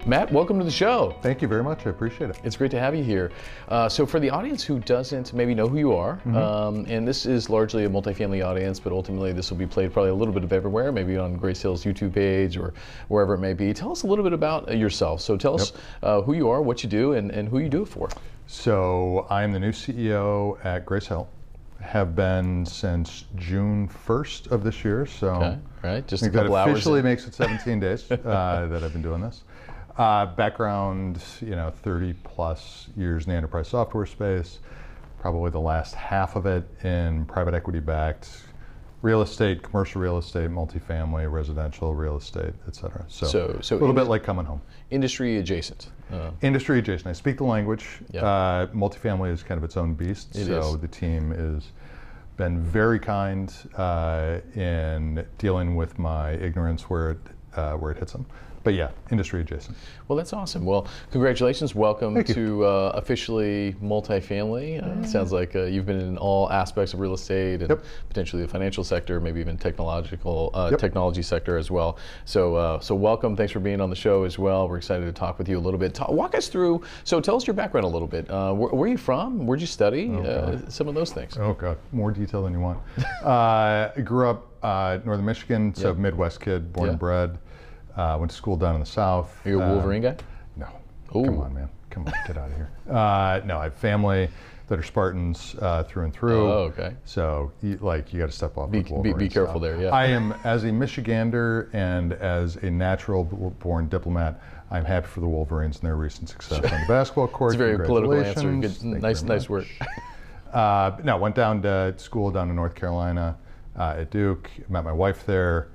Matt, welcome to the show. Thank you very much. I appreciate it. It's great to have you here. So for the audience who doesn't maybe know who you are, and this is largely a multifamily audience, but ultimately this will be played probably a little bit of everywhere, maybe on Grace Hill's YouTube page or wherever it may be. Tell us a little bit about yourself. So tell us who you are, what you do, and who you do it for. So I'm the new CEO at Grace Hill. Have been since June 1st of this year. So okay. Right. Just I think a couple that officially hours makes it 17 days that I've been doing this. Background, 30 plus years in the enterprise software space, probably the last half of it in private equity backed real estate, commercial real estate, multifamily, residential real estate, et cetera. So a little bit like coming home. Industry adjacent. Industry adjacent. I speak the language. Multifamily is kind of its own beast. The team has been very kind in dealing with my ignorance where it hits them. But yeah, industry adjacent. Well, that's awesome. Well, congratulations. Welcome to officially multifamily. Sounds like you've been in all aspects of real estate and potentially the financial sector, maybe even technology sector as well. So welcome. Thanks for being on the show as well. We're excited to talk with you a little bit. Walk us through, so tell us your background a little bit. Where are you from? Where'd you study? Some of those things. Oh God, more detail than you want. I grew up Northern Michigan, so Midwest kid, born and bred. Went to school down in the South. Are you a Wolverine guy? No. Ooh. Come on, man. Come on, get out of here. No, I have family that are Spartans through and through. Oh, okay. So, you got to step off with Wolverine. Be careful there, yeah. I am, as a Michigander and as a natural-born diplomat, I'm happy for the Wolverines and their recent success on the basketball court. It's a very political answer. Good, nice work. Went down to school down in North Carolina at Duke. Met my wife there.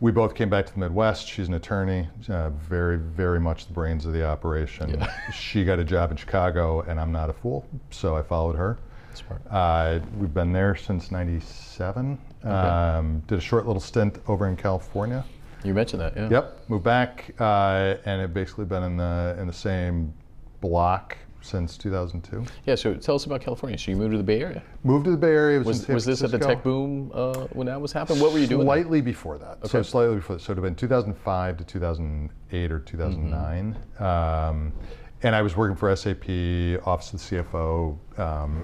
We both came back to the Midwest. She's an attorney, very, very much the brains of the operation. Yeah. She got a job in Chicago, and I'm not a fool, so I followed her. Smart. We've been there since '97. Did a short little stint over in California. You mentioned that, yeah. Yep. Moved back, and have basically been in the same block since 2002. Yeah, so tell us about California. So you moved to the Bay Area? Moved to the Bay Area. Was this at the tech boom when that was happening? What were you doing? Slightly before that. Okay. So slightly before that. So it would have been 2005 to 2008 or 2009. And I was working for SAP, Office of the CFO,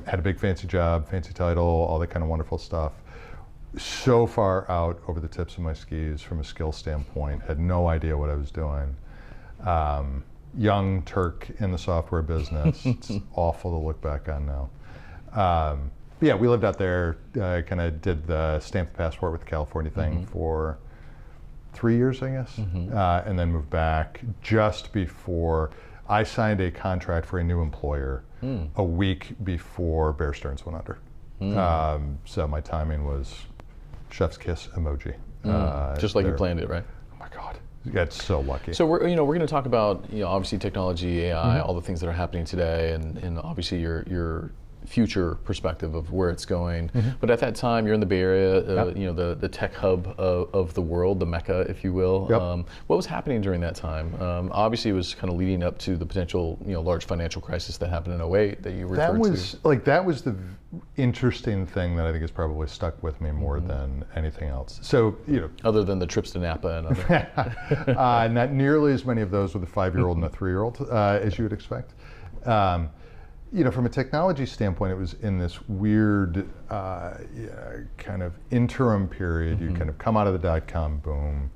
had a big fancy job, fancy title, all that kind of wonderful stuff. So far out over the tips of my skis from a skill standpoint, had no idea what I was doing. Young Turk in the software business. It's awful to look back on now. Yeah, we lived out there, kind of did the stamp the passport with the California thing for 3 years, I guess, and then moved back just before I signed a contract for a new employer a week before Bear Stearns went under. So my timing was chef's kiss emoji. Just like you planned it, right? Oh my God. You got so lucky. So we're going to talk about obviously technology, AI, all the things that are happening today, and obviously your future perspective of where it's going. But at that time, you're in the Bay Area, the tech hub of the world, the Mecca, if you will. What was happening during that time? Obviously, it was kind of leading up to the potential large financial crisis that happened in '08 that you referred to. That was the interesting thing that I think has probably stuck with me more than anything else. So, other than the trips to Napa and other. Not nearly as many of those with a 5-year-old and a 3-year-old as you would expect. From a technology standpoint, it was in this weird kind of interim period. You kind of come out of the dot-com boom.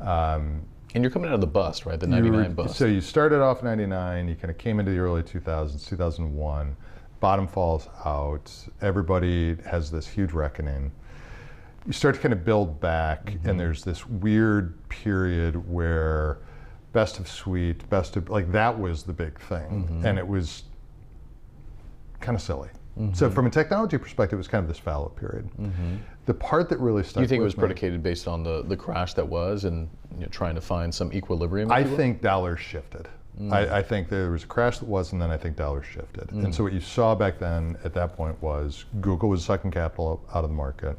And you're coming out of the bust, right? The 99 bust. So you started off 99, you kind of came into the early 2000s, 2001, bottom falls out, everybody has this huge reckoning. You start to kind of build back, and there's this weird period where best of suite, that was the big thing. And it was kind of silly. So from a technology perspective, it was kind of this fallow period. The part that really stuck with me. You think it was predicated based on the crash that was and trying to find some equilibrium? I think dollars shifted. I think there was a crash that was, and then I think dollars shifted. And so what you saw back then at that point was Google was sucking capital out of the market.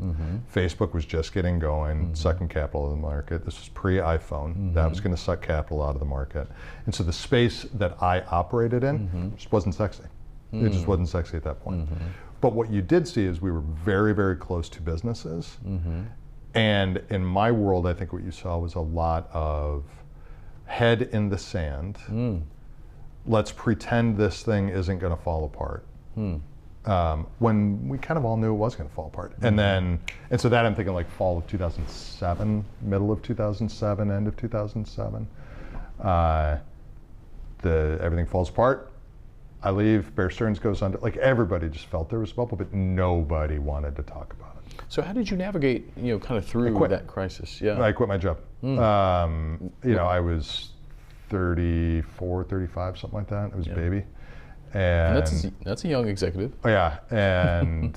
Facebook was just getting going, sucking capital out of the market. This was pre-iPhone. That was going to suck capital out of the market. And so the space that I operated in just wasn't sexy. It just wasn't sexy at that point. But what you did see is we were very, very close to businesses. And in my world, I think what you saw was a lot of head in the sand. Let's pretend this thing isn't going to fall apart. When we kind of all knew it was going to fall apart. And so that I'm thinking like fall of 2007, middle of 2007, end of 2007. Everything falls apart. I leave, Bear Stearns goes under. Like everybody just felt there was a bubble, but nobody wanted to talk about it. So how did you navigate, kind of through that crisis? Yeah. I quit my job. I was 34, 35, something like that. It was a baby. And that's a young executive. Oh yeah, and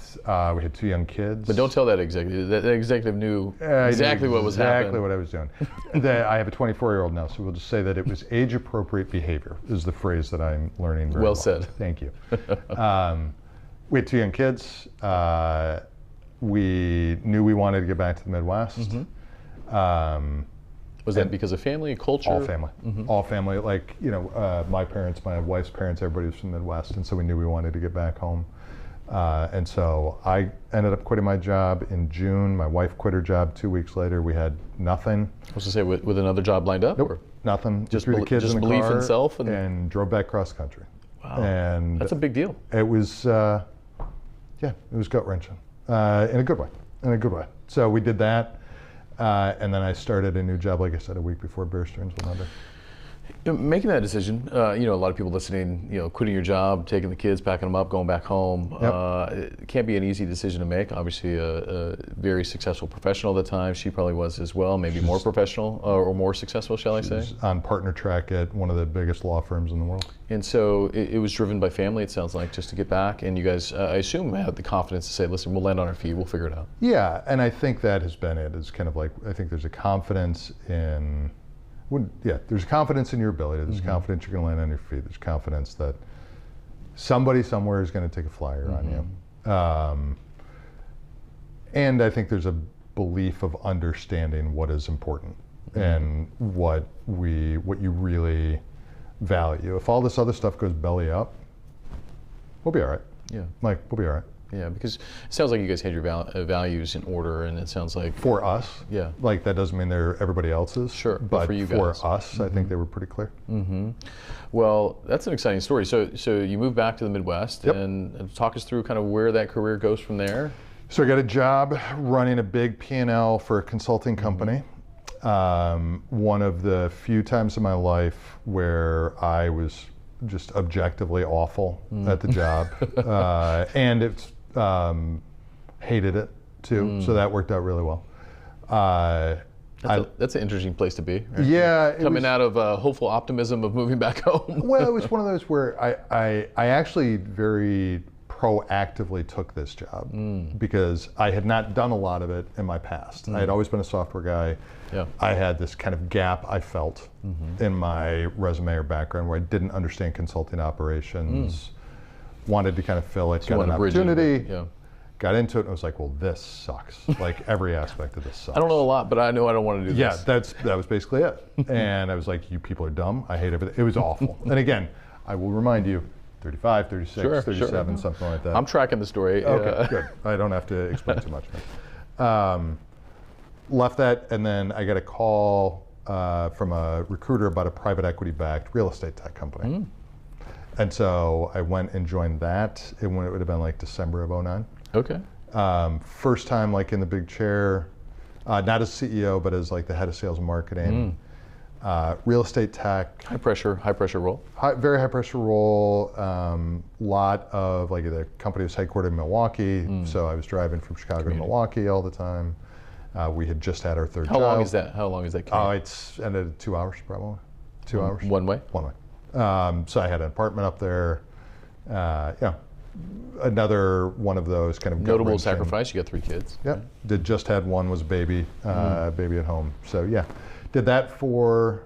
we had 2 young kids. But don't tell that executive. That executive knew exactly what was happening. Exactly what I was doing. I have a 24-year-old now, so we'll just say that it was age-appropriate behavior is the phrase that I'm learning very well. Well said. Thank you. We had 2 young kids. We knew we wanted to get back to the Midwest. Was that because of family, culture? All family. All family. Like, my parents, my wife's parents, everybody was from the Midwest, and so we knew we wanted to get back home. And so I ended up quitting my job in June. My wife quit her job 2 weeks later. We had nothing. I was going to say, with another job lined up? Nope, or? Nothing. Just threw the kids in the belief car in self and drove back cross country. Wow, and that's a big deal. It was, it was gut-wrenching in a good way. In a good way. So we did that. And then I started a new job, like I said, a week before Bear Stearns went under. Making that decision, a lot of people listening, quitting your job, taking the kids, packing them up, going back home, it can't be an easy decision to make. Obviously, a very successful professional at the time. She probably was as well, maybe more professional or more successful, shall I say? She was on partner track at one of the biggest law firms in the world. And so it was driven by family, it sounds like, just to get back. And you guys, I assume, had the confidence to say, listen, we'll land on our feet, we'll figure it out. Yeah, and I think that has been it. It's kind of like, I think there's a confidence in, there's confidence in your ability. There's confidence you're going to land on your feet. There's confidence that somebody somewhere is going to take a flyer on you. And I think there's a belief of understanding what is important and what you really value. If all this other stuff goes belly up, we'll be all right. Yeah. We'll be all right. Yeah, because it sounds like you guys had your values in order, and it sounds like for us. Yeah. Like that doesn't mean they're everybody else's. Sure, but for you for guys. us, I think they were pretty clear. Well, that's an exciting story. So you moved back to the Midwest, and talk us through kind of where that career goes from there. So I got a job running a big P&L for a consulting company. One of the few times in my life where I was just objectively awful at the job, and it's hated it too. So that worked out really well. That's an interesting place to be. Right? Yeah, coming out of hopeful optimism of moving back home. Well, it was one of those where I actually very proactively took this job because I had not done a lot of it in my past. I had always been a software guy. Yeah. I had this kind of gap I felt in my resume or background where I didn't understand consulting operations, wanted to kind of fill it, got an opportunity, got into it, and was like, well, this sucks. Like every aspect of this sucks. I don't know a lot, but I know I don't want to do this. Yeah, that was basically it. And I was like, you people are dumb. I hate everything. It was awful. And again, I will remind you, 35, 36, 37, something like that. I'm tracking the story. Okay, good. I don't have to explain too much. Left that, and then I got a call from a recruiter about a private equity-backed real estate tech company. And so I went and joined that. It would have been like December of 2009. Okay. First time like in the big chair, not as CEO, but as like the head of sales and marketing. Real estate tech. High pressure role. Very high pressure role. Lot of, like the company was headquartered in Milwaukee, so I was driving from Chicago to Milwaukee all the time. We had just had our third child. How long is that commute? Oh, it's ended 2 hours probably. 2 hours. One way? One way. So I had an apartment up there. Another one of those kind of notable sacrifice. You got 3 kids. Yep. Right? Did just had one, was a baby, baby at home. So yeah, did that for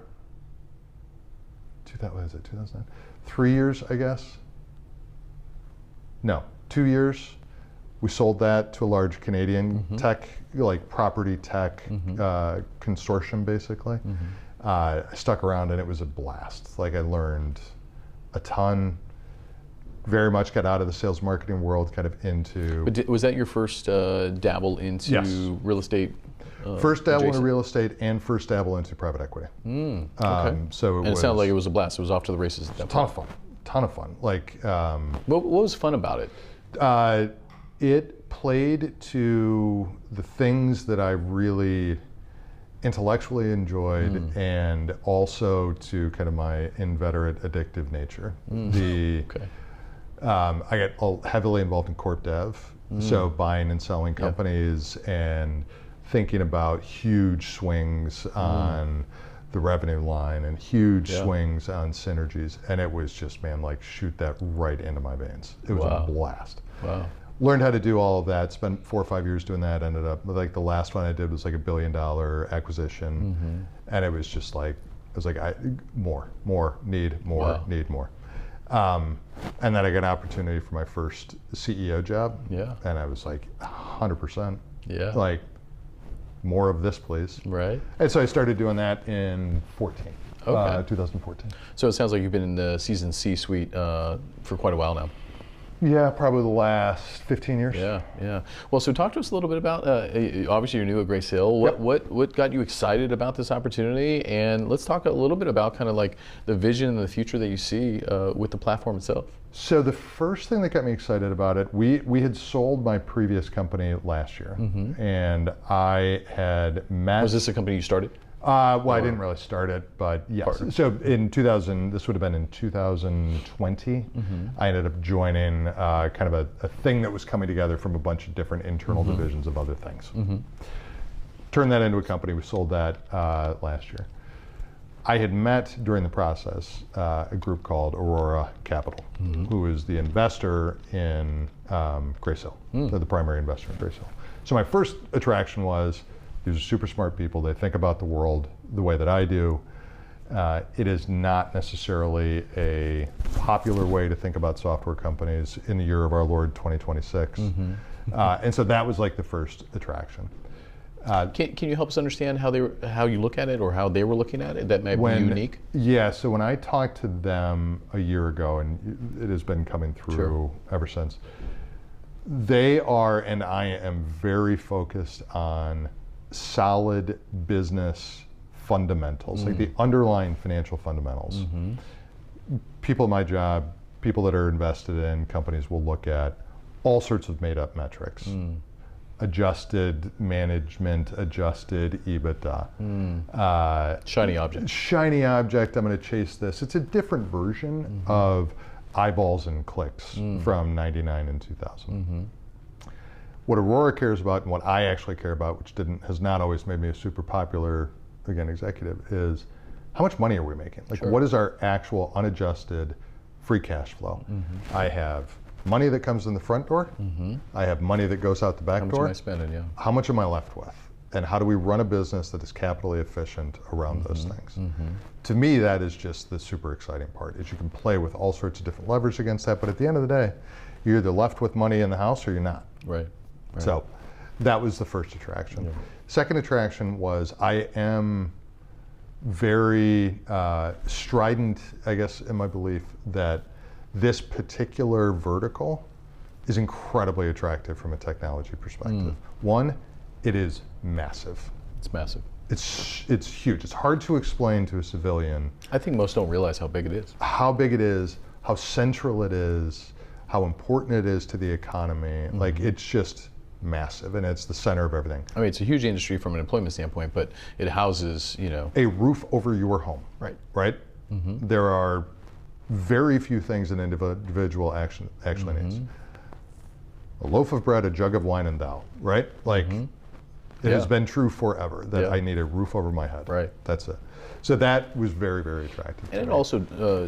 2009? 3 years, I guess. No, 2 years. We sold that to a large Canadian tech, like property tech consortium, basically. I stuck around and it was a blast. Like I learned a ton. very much got out of the sales marketing world, kind of into. But was that your first dabble into Yes. real estate? First dabble adjacent? into real estate and first dabble into private equity. Okay. So And it sounded like it was a blast. It was off to the races at that ton point. of fun, ton of fun. Like What was fun about it? it played to the things that I really intellectually enjoyed, and also to kind of my inveterate addictive nature. Okay. I get heavily involved in corp dev, so buying and selling companies and thinking about huge swings on the revenue line and huge swings on synergies. And it was just, man, like shoot that right into my veins. It was a blast. Wow. Learned how to do all of that, spent 4 or 5 years doing that, ended up, like the last one I did was like $1 billion acquisition. And it was just like, it was like, need more. And then I got an opportunity for my first CEO job. Yeah. And I was like, 100%. Yeah. Like, more of this, please. Right. And so I started doing that in 2014. So it sounds like you've been in the seasoned C-suite for quite a while now. Yeah, probably the last 15 years. Yeah. Well, so talk to us a little bit about, obviously you're new at Grace Hill. What got you excited about this opportunity? And let's talk a little bit about kind of like the vision and the future that you see with the platform itself. So the first thing that got me excited about it, we had sold my previous company last year, and I had met. Was this a company you started? Well, I didn't really start it, but yes. Partner. So in this would have been in 2020, I ended up joining kind of a thing that was coming together from a bunch of different internal divisions of other things. Turned that into a company. We sold that last year. I had met during the process a group called Aurora Capital, who is the investor in Grace Hill, they're the primary investor in Grace Hill. So my first attraction was, these are super smart people. They think about the world the way that I do. It is not necessarily a popular way to think about software companies in the year of our Lord 2026. And so that was like the first attraction. Can you help us understand how you look at it, or how they were looking at it? That might be unique. Yeah. So when I talked to them a year ago, and it has been coming through ever since, they are, and I am very focused on solid business fundamentals, like the underlying financial fundamentals. People in my job, people that are invested in companies, will look at all sorts of made up metrics. Adjusted management, adjusted EBITDA. Shiny object. Shiny object, I'm going to chase this. It's a different version of eyeballs and clicks from 99 and 2000. What Aurora cares about, and what I actually care about, which has not always made me a super popular, again, executive, is how much money are we making? Like, what is our actual unadjusted free cash flow? I have money that comes in the front door. I have money that goes out the back door. How much am I spending? Yeah. How much am I left with? And how do we run a business that is capitally efficient around those things? To me, that is just the super exciting part, is you can play with all sorts of different levers against that, but at the end of the day, you're either left with money in the house or you're not. Right. So that was the first attraction. Second attraction was, I am very strident, I guess, in my belief that this particular vertical is incredibly attractive from a technology perspective. One, it is massive. It's massive. It's huge. It's hard to explain to a civilian. I think most don't realize how big it is. How big it is, how central it is, how important it is to the economy. Like, it's just massive, and it's the center of everything. I mean, it's a huge industry from an employment standpoint, but it houses, a roof over your home. Right? There are very few things an individual actually needs. A loaf of bread, a jug of wine, and thou, right? Like, it has been true forever that I need a roof over my head. Right. That's it. So that was very, very attractive. And it also,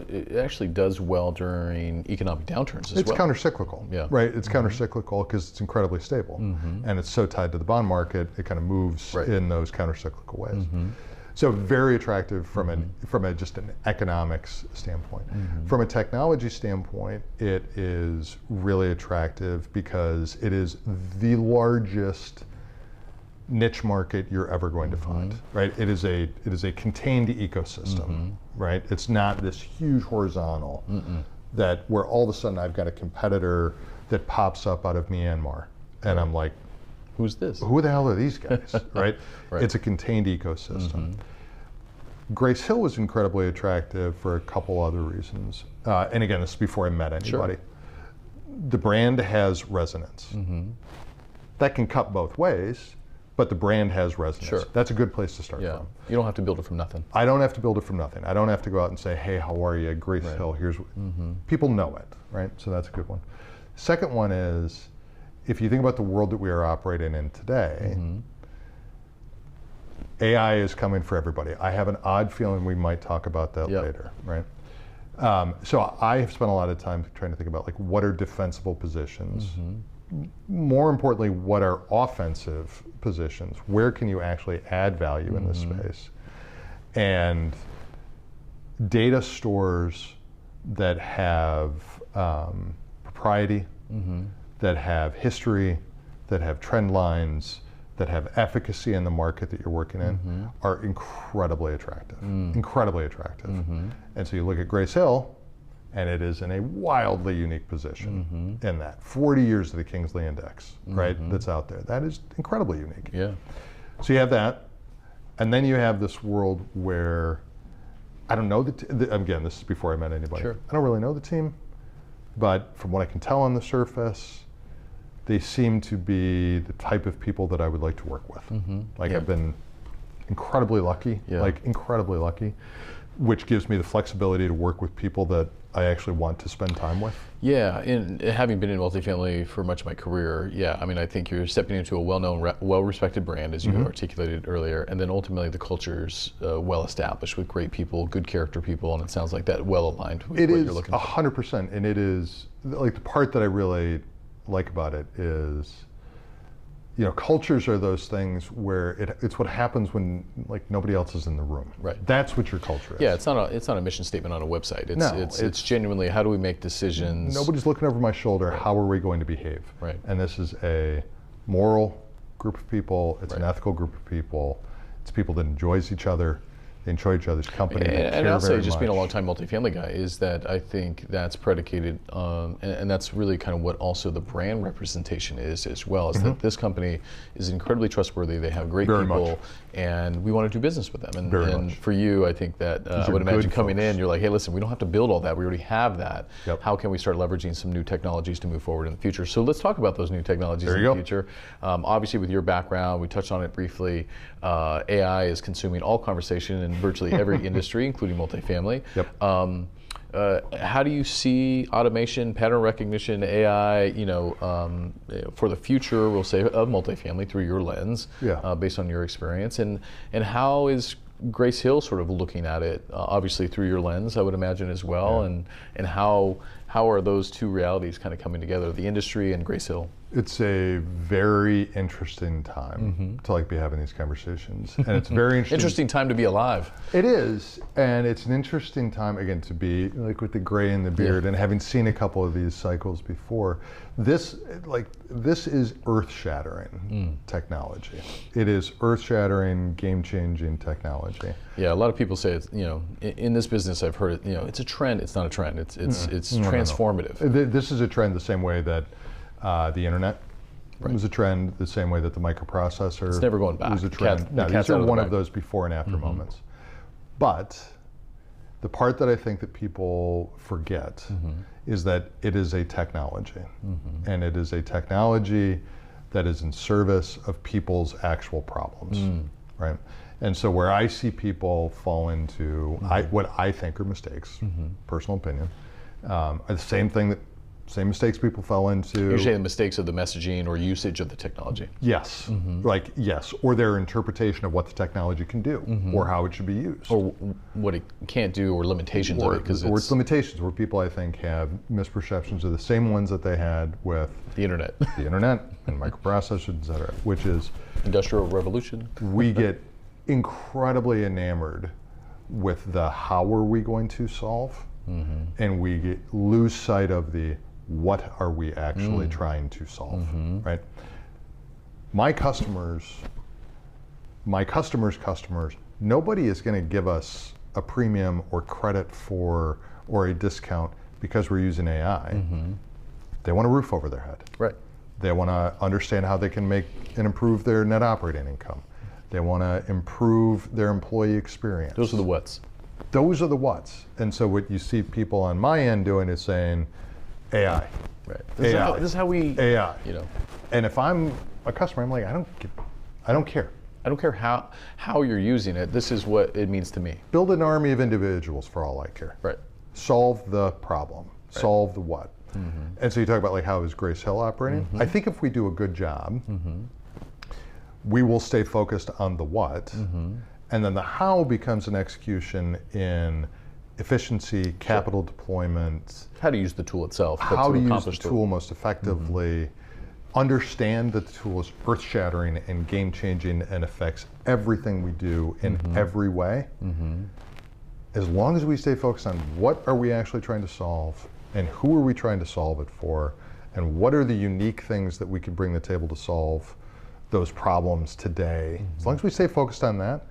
it actually does well during economic downturns as well. It's counter-cyclical, right? It's counter-cyclical because it's incredibly stable. And it's so tied to the bond market, it kind of moves in those counter-cyclical ways. So very attractive from just an economics standpoint. From a technology standpoint, it is really attractive because it is the largest niche market you're ever going to find, right? It is a contained ecosystem, right? It's not this huge horizontal that where all of a sudden I've got a competitor that pops up out of Myanmar, and I'm like, who's this? Who the hell are these guys, right? Right. It's a contained ecosystem. Grace Hill was incredibly attractive for a couple other reasons. And again, this is before I met anybody. Sure. The brand has resonance. That can cut both ways, but the brand has resonance. Sure. That's a good place to start from. You don't have to build it from nothing. I don't have to build it from nothing. I don't have to go out and say, hey, how are you? Grace Hill, here's what. People know it, right? So that's a good one. Second one is, if you think about the world that we are operating in today, AI is coming for everybody. I have an odd feeling we might talk about that later, right? So I have spent a lot of time trying to think about, like, what are defensible positions? More importantly, what are offensive positions? Where can you actually add value in this space? And data stores that have propriety, that have history, that have trend lines, that have efficacy in the market that you're working in are incredibly attractive, incredibly attractive. And so you look at Grace Hill, and it is in a wildly unique position in that. 40 years of the Kingsley Index, right, that's out there. That is incredibly unique. Yeah. So you have that, and then you have this world where, I don't know, again, this is before I met anybody. Sure. I don't really know the team, but from what I can tell on the surface, they seem to be the type of people that I would like to work with. Like, I've been incredibly lucky, like incredibly lucky, which gives me the flexibility to work with people that I actually want to spend time with. Yeah, and having been in multifamily for much of my career, I mean, I think you're stepping into a well-known, well-respected brand, as you articulated earlier, and then ultimately the culture's well-established with great people, good character people, and it sounds like that well-aligned with what you're looking for. It is 100%, and it is, like, the part that I really like about it is, you know, cultures are those things where it's what happens when, like, nobody else is in the room. Right. That's what your culture is. Yeah, it's not a mission statement on a website. It's genuinely, how do we make decisions? Nobody's looking over my shoulder. How are we going to behave? Right. And this is a moral group of people. It's an ethical group of people. It's people that enjoys each other. They enjoy each other's company. And I'll say, just being a long-time multifamily guy, is that I think that's predicated, and that's really kind of what also the brand representation is as well, is that this company is incredibly trustworthy. They have great people, and we want to do business with them. And for you, I think that I would imagine coming in, you're like, hey, listen, we don't have to build all that. We already have that. How can we start leveraging some new technologies to move forward in the future? So let's talk about those new technologies in the future. Obviously, with your background, we touched on it briefly. AI is consuming all conversation in virtually every industry, including multifamily. How do you see automation, pattern recognition, AI, you know, for the future, we'll say, of multifamily through your lens, based on your experience, and how is Grace Hill sort of looking at it, obviously through your lens, I would imagine as well, and how are those two realities kind of coming together, the industry and Grace Hill? It's a very interesting time to, like, be having these conversations, and it's very interesting. Interesting time to be alive. It is, and it's an interesting time again to be, like, with the gray in the beard, and having seen a couple of these cycles before. This is earth-shattering technology. It is earth-shattering, game-changing technology. Yeah, a lot of people say it's, you know, in this business, I've heard it, you know, it's a trend. It's not a trend. It's transformative. No. This is a trend the same way that the internet was a trend, the same way that the microprocessor it's never going back. Was a trend. These are one of those before and after moments. But the part that I think that people forget is that it is a technology, and it is a technology that is in service of people's actual problems, right? And so where I see people fall into what I think are mistakes, personal opinion, are the same mistakes people fell into. You're saying the mistakes of the messaging or usage of the technology. Yes, yes, or their interpretation of what the technology can do, or how it should be used, or what it can't do, or limitations of it, because it's limitations. Where people, I think, have misperceptions of the same ones that they had with the internet, and microprocessors, et cetera. Which is industrial revolution. We get incredibly enamored with the how are we going to solve, and we lose sight of the what are we actually trying to solve, right? My customers' customers, nobody is going to give us a premium or credit for or a discount because we're using AI, they want a roof over their head. Right. They want to understand how they can make and improve their net operating income. They want to improve their employee experience. Those are the what's. Those are the what's. And so what you see people on my end doing is saying AI. Right. This is how we, AI. you know. And if I'm a customer, I'm like, I don't care. I don't care how you're using it. This is what it means to me. Build an army of individuals for all I care. Right. Solve the problem. Right. Solve the what. And so you talk about like how is Grace Hill operating? I think if we do a good job, we will stay focused on the what, and then the how becomes an execution in efficiency, capital deployment. How to use the tool itself. How to use the tool most effectively. Understand that the tool is earth-shattering and game-changing and affects everything we do in every way. As long as we stay focused on what are we actually trying to solve and who are we trying to solve it for and what are the unique things that we can bring to the table to solve those problems today. As long as we stay focused on that,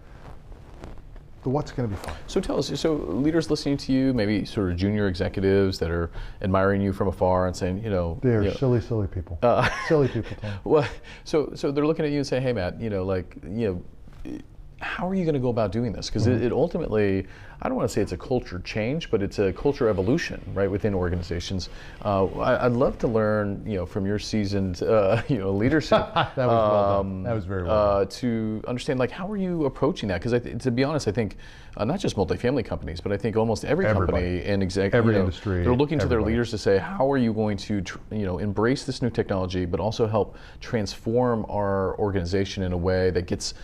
the what's going to be fine. So tell us, so leaders listening to you, maybe sort of junior executives that are admiring you from afar and saying, you know. They're silly people. Silly people, Tom. Well, so they're looking at you and say, hey, Matt, you know, like, you know, how are you going to go about doing this? Because it ultimately, I don't want to say it's a culture change, but it's a culture evolution, right, within organizations. I'd love to learn, you know, from your seasoned, you know, leadership. That was well done. That was very well done. To understand, like, how are you approaching that? Because to be honest, I think not just multifamily companies, but I think almost every company and every industry, they're looking to their leaders to say, how are you going to, you know, embrace this new technology, but also help transform our organization in a way that gets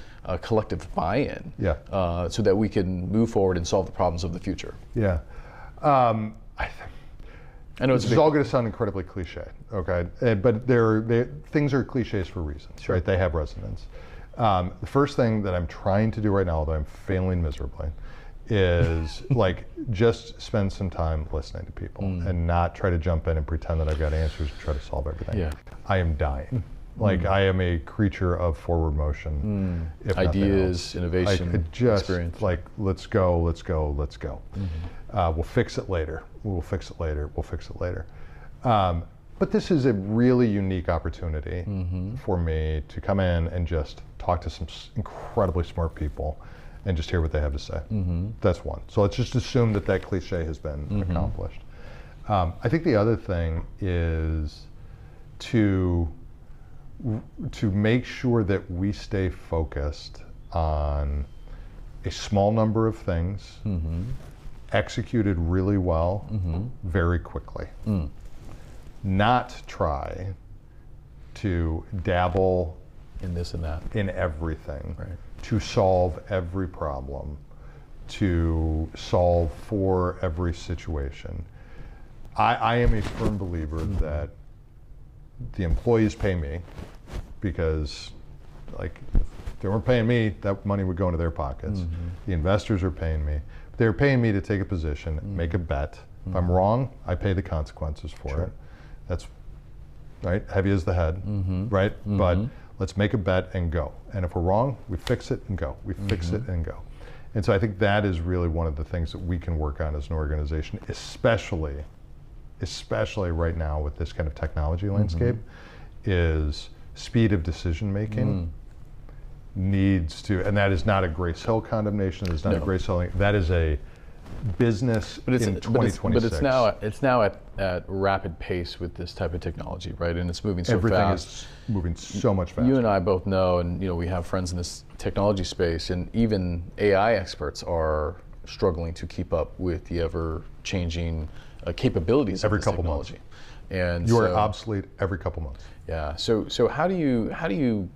collective buy-in, so that we can move forward and solve the problems of the future. Yeah, I know this is all going to sound incredibly cliche, okay? But things are cliches for reasons, right? They have resonance. The first thing that I'm trying to do right now, although I'm failing miserably, is like just spend some time listening to people and not try to jump in and pretend that I've got answers and try to solve everything. Yeah. I am dying. Like I am a creature of forward motion. If ideas, innovation, experience. Like let's go. We'll fix it later. We'll fix it later. But this is a really unique opportunity for me to come in and just talk to some incredibly smart people and just hear what they have to say. That's one. So let's just assume that cliche has been accomplished. I think the other thing is to make sure that we stay focused on a small number of things, executed really well, very quickly. Not try to dabble in this and that, in everything, to solve every problem, to solve for every situation. I am a firm believer that the employees pay me because, like, if they weren't paying me, that money would go into their pockets. The investors are paying me. They're paying me to take a position, make a bet. If I'm wrong, I pay the consequences for it. That's right, heavy as the head, right? But let's make a bet and go. And if we're wrong, we fix it and go. We fix it and go. And so I think that is really one of the things that we can work on as an organization, especially right now with this kind of technology landscape, is speed of decision making needs to, and that is not a Grace Hill condemnation, it's not a Grace Hill, that is a business in 2026. But it's now at rapid pace with this type of technology, right? And it's moving so fast. Everything is moving so much faster. You and I both know, and you know, we have friends in this technology space, and even AI experts are struggling to keep up with the ever-changing capabilities of this technology. And you are obsolete every couple months. Yeah. So how do you?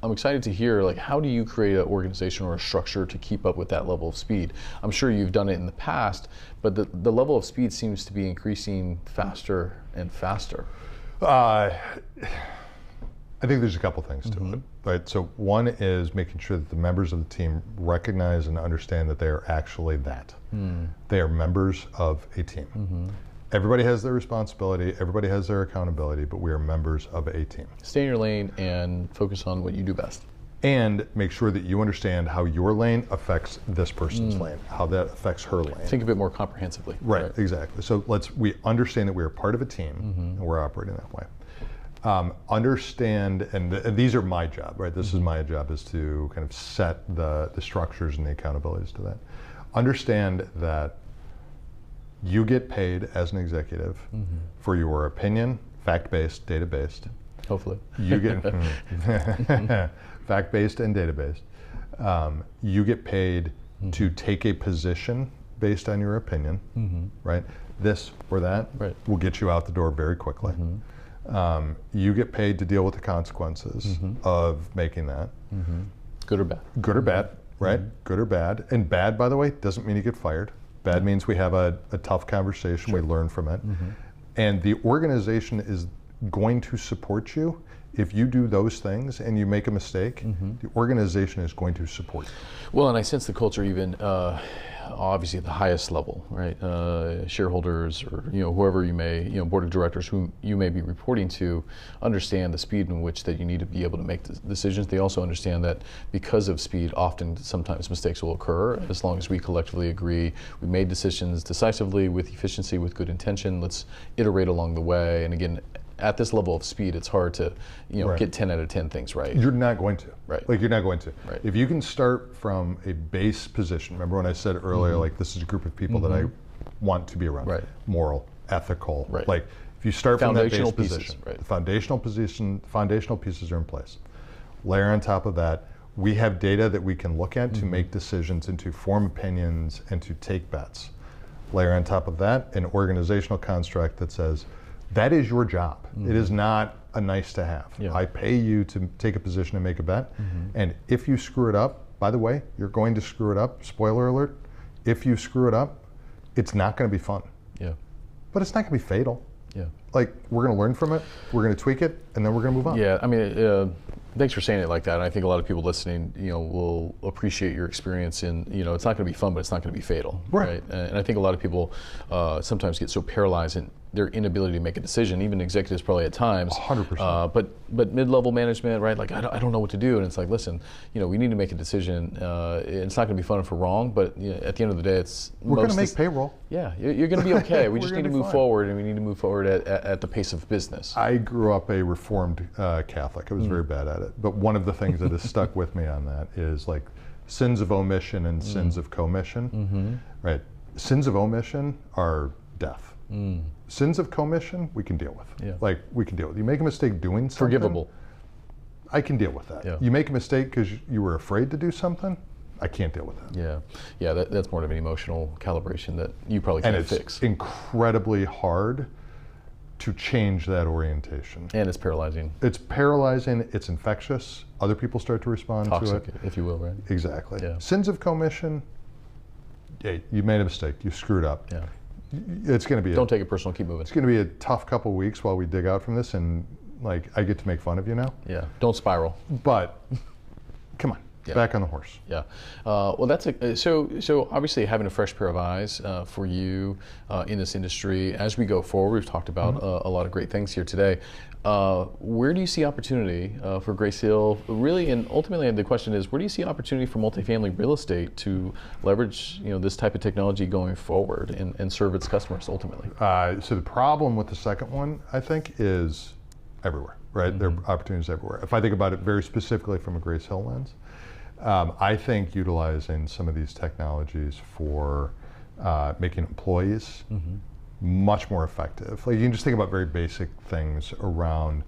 I'm excited to hear, like, how do you create an organization or a structure to keep up with that level of speed? I'm sure you've done it in the past, but the level of speed seems to be increasing faster and faster. I think there's a couple things to it, right? So one is making sure that the members of the team recognize and understand that they are actually that. They are members of a team. Everybody has their responsibility, everybody has their accountability, but we are members of a team. Stay in your lane and focus on what you do best. and make sure that you understand how your lane affects this person's lane, how that affects her lane. Think of it more comprehensively. Right, exactly. So we understand that we are part of a team, and we're operating that way. Understand, and these are my job, right? This is my job, is to kind of set the structures and the accountabilities to that. Understand that you get paid as an executive for your opinion, fact-based, data-based. Hopefully. You get fact-based and data-based. You get paid to take a position based on your opinion, right? This or that will get you out the door very quickly. You get paid to deal with the consequences of making that. Good or bad. Good or bad, right? Good or bad. And bad, by the way, doesn't mean you get fired. Bad means we have a tough conversation, we learn from it. And the organization is going to support you. If you do those things and you make a mistake, the organization is going to support you. Well, and I sense the culture even obviously at the highest level, right? Shareholders or whoever you may, board of directors whom you may be reporting to, understand the speed in which that you need to be able to make decisions. They also understand that because of speed, often sometimes mistakes will occur. As long as we collectively agree, we made decisions decisively with efficiency, with good intention. Let's iterate along the way. And again, at this level of speed, it's hard to get 10 out of 10 things right. You're not going to. Right. Like, you're not going to. Right. If you can start from a base position, remember when I said earlier, like, this is a group of people that I want to be around. Right. Moral, ethical. Right. Like, if you start from that base pieces, position, right. the foundational pieces are in place. Layer on top of that, we have data that we can look at to make decisions and to form opinions and to take bets. Layer on top of that, an organizational construct that says, that is your job. It is not a nice to have. Yeah. I pay you to take a position and make a bet. And if you screw it up, by the way, you're going to screw it up. Spoiler alert. If you screw it up, it's not going to be fun. Yeah. But it's not going to be fatal. Yeah. Like, we're going to learn from it, we're going to tweak it, and then we're going to move on. Yeah, I mean, thanks for saying it like that. And I think a lot of people listening, will appreciate your experience in, it's not going to be fun, but it's not going to be fatal. Right. And I think a lot of people sometimes get so paralyzed in their inability to make a decision, even executives probably at times. 100%. But mid-level management, right? Like, I don't know what to do. And it's like, listen, we need to make a decision. It's not going to be fun if we're wrong, but at the end of the day, we're going to make payroll. Yeah, you're going to be okay. We just need to move fine. forward, and we need to move forward at the pace of business. I grew up a Reformed Catholic. I was very bad at it. But one of the things that has stuck with me on that is, like, sins of omission and sins of commission. Right? Sins of omission are death. Sins of commission, we can deal with. Yeah. Like, we can deal with. You make a mistake doing something. Forgivable. I can deal with that. Yeah. You make a mistake because you were afraid to do something, I can't deal with that. Yeah. That's more of an emotional calibration that you probably can't fix. And it's incredibly hard to change that orientation. And it's paralyzing. It's paralyzing, it's infectious. Other people start to respond Toxic, to it. if you will, right? Exactly. Yeah. Sins of commission, hey, you made a mistake, you screwed up. Yeah. It's going to be Don't take it personal, keep moving. It's going to be a tough couple weeks while we dig out from this, and, like, I get to make fun of you now. Yeah. Don't spiral. But come on, back on the horse. Yeah. Well, that's so obviously having a fresh pair of eyes for you in this industry as we go forward. We've talked about a lot of great things here today. Where do you see opportunity for Grace Hill? Really, and ultimately, the question is, where do you see opportunity for multifamily real estate to leverage, this type of technology going forward and serve its customers ultimately? So the problem with the second one, I think, is everywhere. Right? There are opportunities everywhere. If I think about it very specifically from a Grace Hill lens, I think utilizing some of these technologies for making employees much more effective. Like, you can just think about very basic things around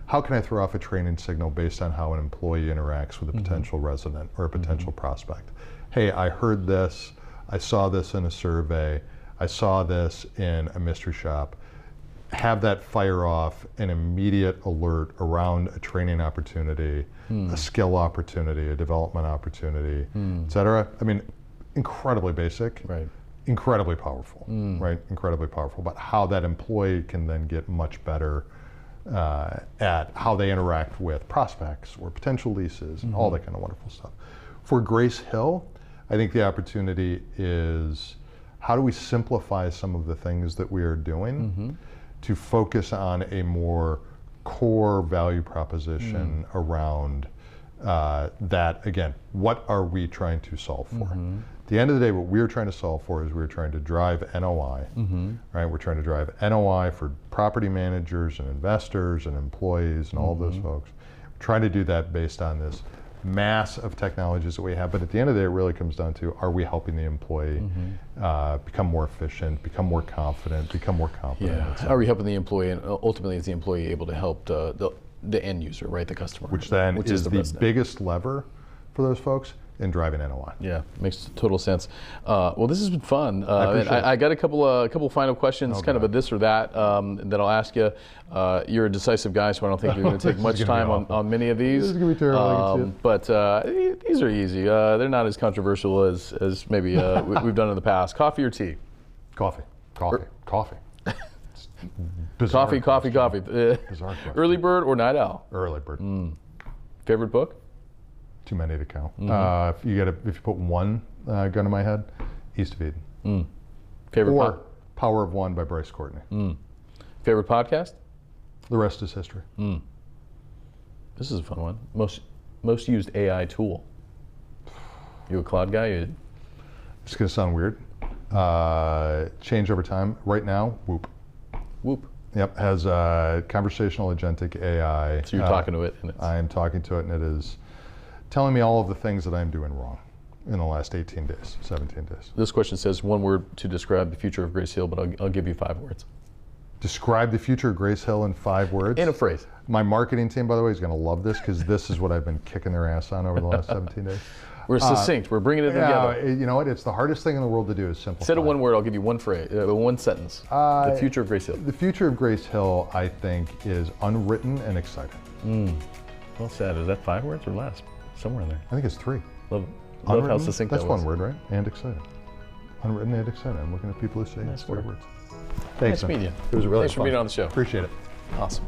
how can I throw off a training signal based on how an employee interacts with a potential resident or a potential prospect. Hey, I heard this, I saw this in a survey, I saw this in a mystery shop. Have that fire off an immediate alert around a training opportunity, a skill opportunity, a development opportunity, et cetera. I mean, incredibly basic, Right. incredibly powerful, right? Incredibly powerful. But how that employee can then get much better at how they interact with prospects or potential leases and all that kind of wonderful stuff. For Grace Hill, I think the opportunity is, how do we simplify some of the things that we are doing to focus on a more core value proposition around that, again, what are we trying to solve for? At the end of the day, what we're trying to solve for is we're trying to drive NOI, right? We're trying to drive NOI for property managers and investors and employees and all of those folks. We're trying to do that based on this mass of technologies that we have, but at the end of the day, it really comes down to, are we helping the employee become more efficient, become more confident, become more confident? Yeah. Are we helping the employee, and ultimately is the employee able to help the end user, right, the customer? Which then is the biggest lever for those folks in driving NOI. Yeah, makes total sense. Well, this has been fun. I got a couple final questions, kind of a this or that I'll ask you. You're a decisive guy, so I don't think you're going to take much time on many of these. This is going to be terrible. But these are easy. They're not as controversial as maybe we've done in the past. Coffee or tea? Coffee. Coffee. Coffee. Bizarre question. Early bird or night owl? Early bird. Favorite book? Too many to count. If you put one gun to my head, East of Eden. Favorite Power of One by Bryce Courtney. Favorite podcast? The rest is history. This is a fun one. Most used AI tool? You a cloud guy? It's going to sound weird. Change over time. Right now, Whoop. Whoop. Yep, has conversational agentic AI. So you're talking to it? I am talking to it, and it is telling me all of the things that I'm doing wrong in the last 18 days, 17 days. This question says one word to describe the future of Grace Hill, but I'll give you 5 words. Describe the future of Grace Hill in 5 words? In a phrase. My marketing team, by the way, is going to love this because this is what I've been kicking their ass on over the last 17 days. We're succinct. We're bringing it together. You know what? It's the hardest thing in the world to do is simplify. Instead of one word, I'll give you one phrase, one sentence. The future of Grace Hill. The future of Grace Hill, I think, is unwritten and exciting. Well said. Is that 5 words or less? Somewhere in there. I think it's 3. Love how succinct that was. That's one word, right? And exciting. Unwritten and exciting. I'm looking at people who say it's 3 words. Thanks, Nice meeting you. It was really Thanks for being on the show. Appreciate it. Awesome.